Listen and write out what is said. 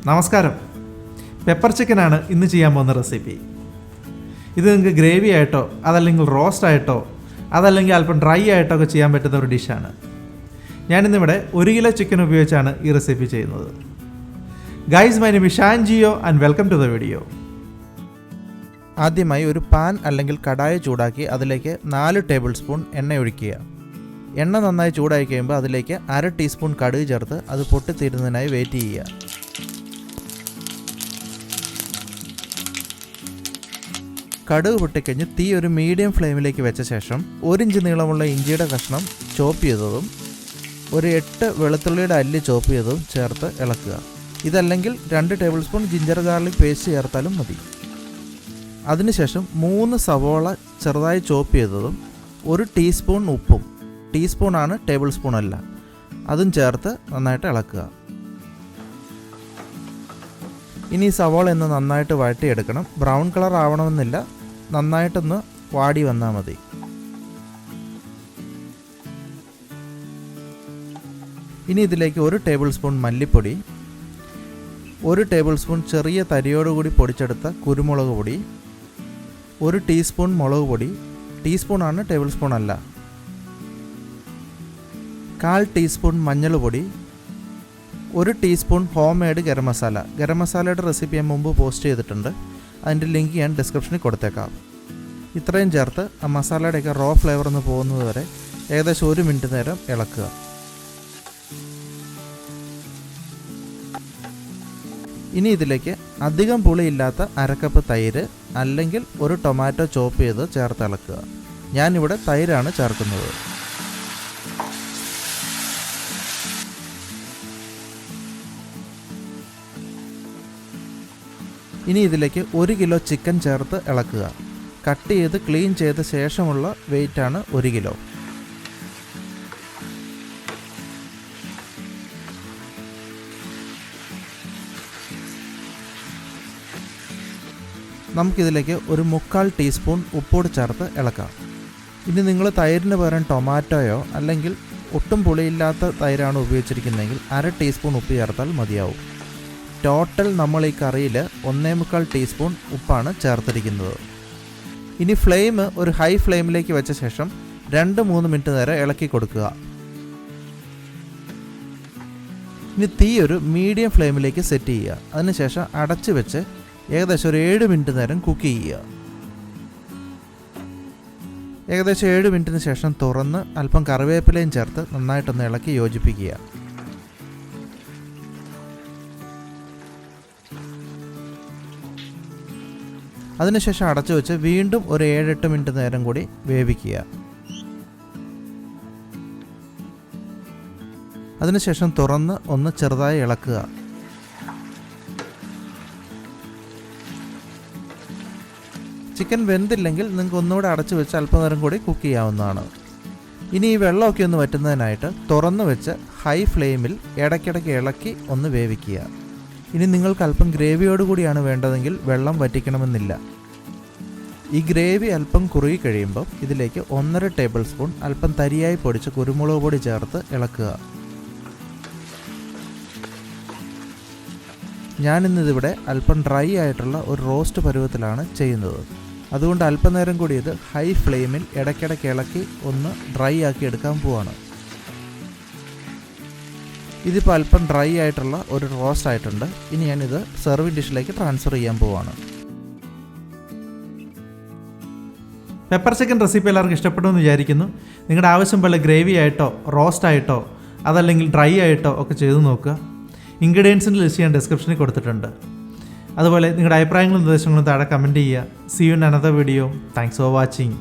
നമസ്കാരം. പെപ്പർ ചിക്കനാണ് ഇന്ന് ചെയ്യാൻ പോകുന്ന റെസിപ്പി. ഇത് നിങ്ങൾക്ക് ഗ്രേവി ആയിട്ടോ അതല്ലെങ്കിൽ റോസ്റ്റ് ആയിട്ടോ അതല്ലെങ്കിൽ അല്പം ഡ്രൈ ആയിട്ടോ ഒക്കെ ചെയ്യാൻ പറ്റുന്ന ഒരു ഡിഷാണ്. ഞാനിന്നിവിടെ 1 കിലോ ചിക്കൻ ഉപയോഗിച്ചാണ് ഈ റെസിപ്പി ചെയ്യുന്നത്. Guys, my name is Shaan Geo and welcome to the video. ആദ്യമായി ഒരു പാൻ അല്ലെങ്കിൽ കടായി ചൂടാക്കി അതിലേക്ക് 4 ടേബിൾ സ്പൂൺ എണ്ണ ഒഴിക്കുക. എണ്ണ നന്നായി ചൂടായി കഴിയുമ്പോൾ അതിലേക്ക് 1/2 ടീസ്പൂൺ കടുക് ചേർത്ത് അത് പൊട്ടിത്തീരുന്നതിനായി വെയിറ്റ് ചെയ്യുക. കടുക് പൊട്ടിക്കഴിഞ്ഞ് തീ ഒരു മീഡിയം ഫ്ലെയിമിലേക്ക് വെച്ച ശേഷം 1 ഇഞ്ച് നീളമുള്ള ഇഞ്ചിയുടെ കഷ്ണം ചോപ്പ് ചെയ്തതും ഒരു 8 വെളുത്തുള്ളിയുടെ അല്ലി ചോപ്പ് ചെയ്തതും ചേർത്ത് ഇളക്കുക. ഇതല്ലെങ്കിൽ 2 tablespoon ginger garlic paste ചേർത്താലും മതി. അതിനുശേഷം 3 സവോള ചെറുതായി ചോപ്പ് ചെയ്തതും 1 ടീസ്പൂൺ ഉപ്പും, ടീസ്പൂണാണ് ടേബിൾ സ്പൂൺ അല്ല, അതും ചേർത്ത് നന്നായിട്ട് ഇളക്കുക. ഇനി സവോള ഒന്ന് നന്നായിട്ട് വഴറ്റിയെടുക്കണം. ബ്രൗൺ കളർ ആവണമെന്നില്ല, നന്നായിട്ടൊന്ന് വാടി വന്നാൽ മതി. ഇനി ഇതിലേക്ക് 1 ടേബിൾ സ്പൂൺ മല്ലിപ്പൊടി, 1 ടേബിൾ സ്പൂൺ ചെറിയ തരിയോടുകൂടി പൊടിച്ചെടുത്ത കുരുമുളക് പൊടി, 1 ടീസ്പൂൺ മുളക് പൊടി, ടീസ്പൂണാണ് ടേബിൾ സ്പൂൺ അല്ല, 1/4 ടീസ്പൂൺ മഞ്ഞൾ പൊടി, 1 teaspoon home made garam masala. Garam മസാലയുടെ റെസിപ്പി ഞാൻ മുമ്പ് പോസ്റ്റ് ചെയ്തിട്ടുണ്ട്, അതിൻ്റെ ലിങ്ക് ഞാൻ ഡിസ്ക്രിപ്ഷനിൽ കൊടുത്തേക്കാം. ഇത്രയും ചേർത്ത് ആ മസാലയുടെയൊക്കെ റോ ഫ്ലേവർ ഒന്ന് പോകുന്നത് വരെ ഏകദേശം 1 മിനിറ്റ് നേരം ഇളക്കുക. ഇനി ഇതിലേക്ക് അധികം പുളിയില്ലാത്ത 1/2 കപ്പ് തൈര് അല്ലെങ്കിൽ 1 ടൊമാറ്റോ ചോപ്പ് ചെയ്ത് ചേർത്ത് ഇളക്കുക. ഞാനിവിടെ തൈരാണ് ചേർക്കുന്നത്. ഇനി ഇതിലേക്ക് 1 കിലോ ചിക്കൻ ചേർത്ത് ഇളക്കുക. കട്ട് ചെയ്ത് ക്ലീൻ ചെയ്ത ശേഷമുള്ള വെയിറ്റാണ് 1 കിലോ. നമുക്കിതിലേക്ക് ഒരു 1/4 ടീസ്പൂൺ ഉപ്പോട് ചേർത്ത് ഇളക്കാം. ഇനി നിങ്ങൾ തൈരിന് പകരം ടൊമാറ്റോയോ അല്ലെങ്കിൽ ഒട്ടും പുളിയില്ലാത്ത തൈരാണ് ഉപയോഗിച്ചിരിക്കുന്നതെങ്കിൽ 1/2 ടീസ്പൂൺ ഉപ്പ് ചേർത്താൽ മതിയാവും. ടോട്ടൽ നമ്മൾ ഈ കറിയിൽ 1.25 ടീസ്പൂൺ ഉപ്പാണ് ചേർത്തിരിക്കുന്നത്. ഇനി ഫ്ലെയിം ഒരു ഹൈ ഫ്ലെയിമിലേക്ക് വെച്ച ശേഷം 2-3 മിനിറ്റ് നേരം ഇളക്കി കൊടുക്കുക. ഇനി തീ ഒരു മീഡിയം ഫ്ലെയിമിലേക്ക് സെറ്റ് ചെയ്യുക. അതിനുശേഷം അടച്ച് വെച്ച് ഏകദേശം ഒരു 7 മിനിറ്റ് നേരം കുക്ക് ചെയ്യുക. ഏകദേശം 7 മിനിറ്റിന് ശേഷം തുറന്ന് അല്പം കറിവേപ്പിലയും ചേർത്ത് നന്നായിട്ടൊന്ന് ഇളക്കി യോജിപ്പിക്കുക. അതിനുശേഷം അടച്ചു വെച്ച് വീണ്ടും ഒരു 7-8 മിനിറ്റ് നേരം കൂടി വേവിക്കുക. അതിനുശേഷം തുറന്ന് ഒന്ന് ചെറുതായി ഇളക്കുക. ചിക്കൻ വെന്തില്ലെങ്കിൽ നിങ്ങൾക്ക് ഒന്നുകൂടെ അടച്ചു വെച്ച് അല്പനേരം കൂടി കുക്ക് ചെയ്യാവുന്നതാണ്. ഇനി ഈ വെള്ളമൊക്കെ ഒന്ന് വറ്റുന്നതിനായിട്ട് തുറന്ന് വെച്ച് ഹൈ ഫ്ലെയിമിൽ ഇടയ്ക്കിടയ്ക്ക് ഇളക്കി ഒന്ന് വേവിക്കുക. ഇനി നിങ്ങൾക്ക് അല്പം ഗ്രേവിയോടുകൂടിയാണ് വേണ്ടതെങ്കിൽ വെള്ളം വറ്റിക്കണമെന്നില്ല. ഈ ഗ്രേവി അല്പം കുറുകി കഴിയുമ്പോൾ ഇതിലേക്ക് 1.5 ടേബിൾ സ്പൂൺ അല്പം തരിയായി പൊടിച്ച് കുരുമുളക് പൊടി ചേർത്ത് ഇളക്കുക. ഞാനിന്നിതിവിടെ അല്പം ഡ്രൈ ആയിട്ടുള്ള ഒരു റോസ്റ്റ് പരുവത്തിലാണ് ചെയ്യുന്നത്. അതുകൊണ്ട് അല്പനേരം കൂടി ഇത് ഹൈ ഫ്ലെയിമിൽ ഇടയ്ക്കിടയ്ക്ക് ഇളക്കി ഒന്ന് ഡ്രൈ ആക്കി എടുക്കാൻ പോവാണ്. ഇതിപ്പോൾ അല്പം ഡ്രൈ ആയിട്ടുള്ള ഒരു റോസ്റ്റ് ആയിട്ടുണ്ട്. ഇനി ഞാനിത് സെർവിങ് ഡിഷിലേക്ക് ട്രാൻസ്ഫർ ചെയ്യാൻ പോവാണ്. പെപ്പർ ചിക്കൻ റെസിപ്പി എല്ലാവർക്കും ഇഷ്ടപ്പെടുമെന്ന് വിചാരിക്കുന്നു. നിങ്ങളുടെ ആവശ്യം പോലെ ഗ്രേവി ആയിട്ടോ റോസ്റ്റ് ആയിട്ടോ അതല്ലെങ്കിൽ ഡ്രൈ ആയിട്ടോ ഒക്കെ ചെയ്ത് നോക്കുക. ഇൻഗ്രീഡിയൻസിൻ്റെ ലിസ്റ്റ് ഞാൻ ഡിസ്ക്രിപ്ഷനിൽ കൊടുത്തിട്ടുണ്ട്. അതുപോലെ നിങ്ങളുടെ അഭിപ്രായങ്ങളും നിർദ്ദേശങ്ങളും താഴെ കമൻറ്റ് ചെയ്യുക. See you in another video. Thanks for watching.